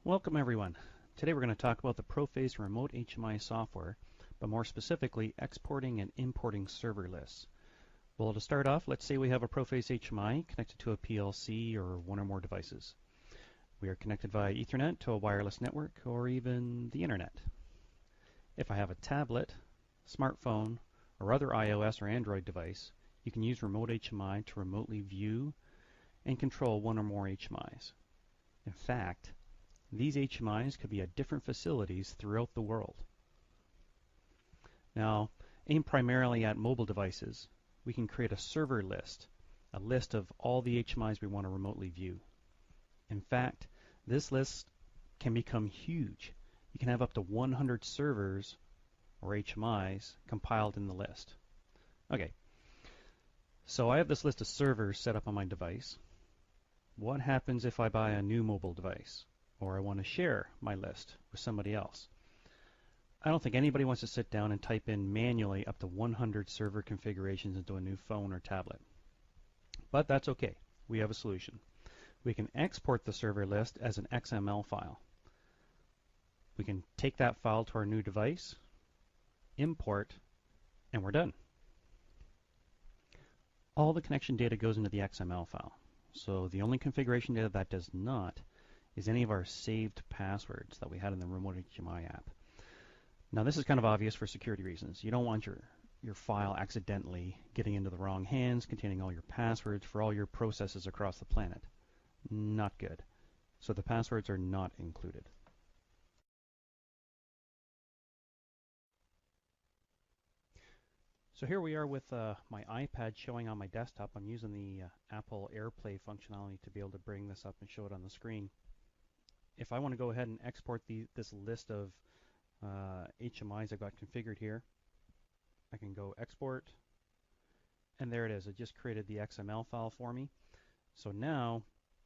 Welcome everyone. Today we're going to talk about the Proface remote HMI software, but more specifically exporting and importing server lists. Well, to start off, let's say we have a Proface HMI connected to a PLC or one or more devices. We are connected via Ethernet to a wireless network or even the internet. If I have a tablet, smartphone, or other iOS or Android device, you can use remote HMI to remotely view and control one or more HMIs. In fact, these HMIs could be at different facilities throughout the world. Now, aimed primarily at mobile devices, we can create a server list, a list of all the HMIs we want to remotely view. In fact, this list can become huge. You can have up to 100 servers or HMIs compiled in the list. Okay, so I have this list of servers set up on my device. What happens if I buy a new mobile device? Or I want to share my list with somebody else? I don't think anybody wants to sit down and type in manually up to 100 server configurations into a new phone or tablet. But that's okay. We have a solution. We can export the server list as an XML file. We can take that file to our new device, import, and we're done. All the connection data goes into the XML file. So the only configuration data that does not is any of our saved passwords that we had in the remote HMI app. Now this is kind of obvious for security reasons. You don't want your file accidentally getting into the wrong hands containing all your passwords for all your processes across the planet. Not good. So the passwords are not included. So here we are with my iPad showing on my desktop. I'm using the Apple AirPlay functionality to be able to bring this up and show it on the screen. If I want to go ahead and export this list of HMIs I've got configured here, I can go export, and there it is. It just created the XML file for me. So now,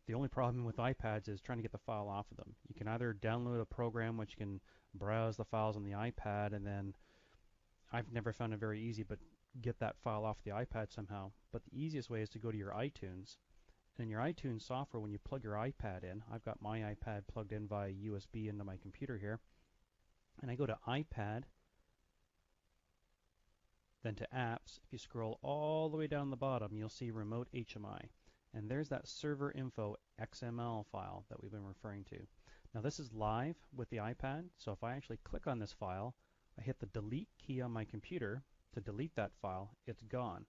the only problem with iPads is trying to get the file off of them. You can either download a program which can browse the files on the iPad, and then I've never found it very easy, but get that file off the iPad somehow. But the easiest way is to go to your iTunes. And in your iTunes software, when you plug your iPad in, I've got my iPad plugged in via USB into my computer here, and I go to iPad, then to Apps. If you scroll all the way down the bottom, you'll see Remote HMI, and there's that server info XML file that we've been referring to. Now this is live with the iPad, so if I actually click on this file, I hit the delete key on my computer to delete that file, it's gone.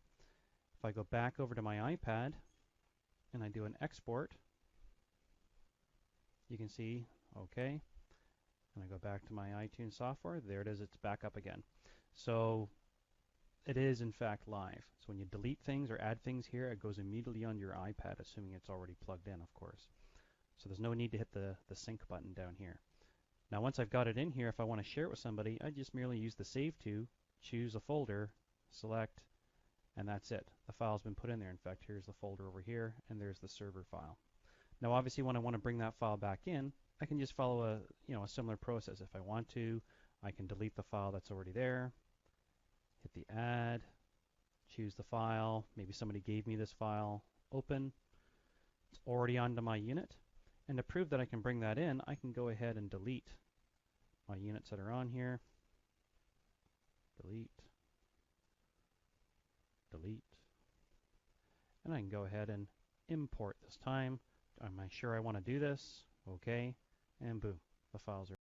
If I go back over to my iPad, and I do an export, you can see, okay, and I go back to my iTunes software, there it is, it's back up again. So it is in fact live. So when you delete things or add things here, it goes immediately on your iPad, assuming it's already plugged in, of course. So there's no need to hit the sync button down here. Now once I've got it in here, if I want to share it with somebody, I just merely use the Save To, choose a folder, select, and that's it. The file's been put in there. In fact, here's the folder over here, and there's the server file. Now, obviously, when I want to bring that file back in, I can just follow a similar process. If I want to, I can delete the file that's already there, hit the Add, choose the file. Maybe somebody gave me this file. Open. It's already onto my unit. And to prove that I can bring that in, I can go ahead and delete my units that are on here. Delete. Delete, and I can go ahead and import this time. Am I sure I want to do this? Okay, and boom, the files are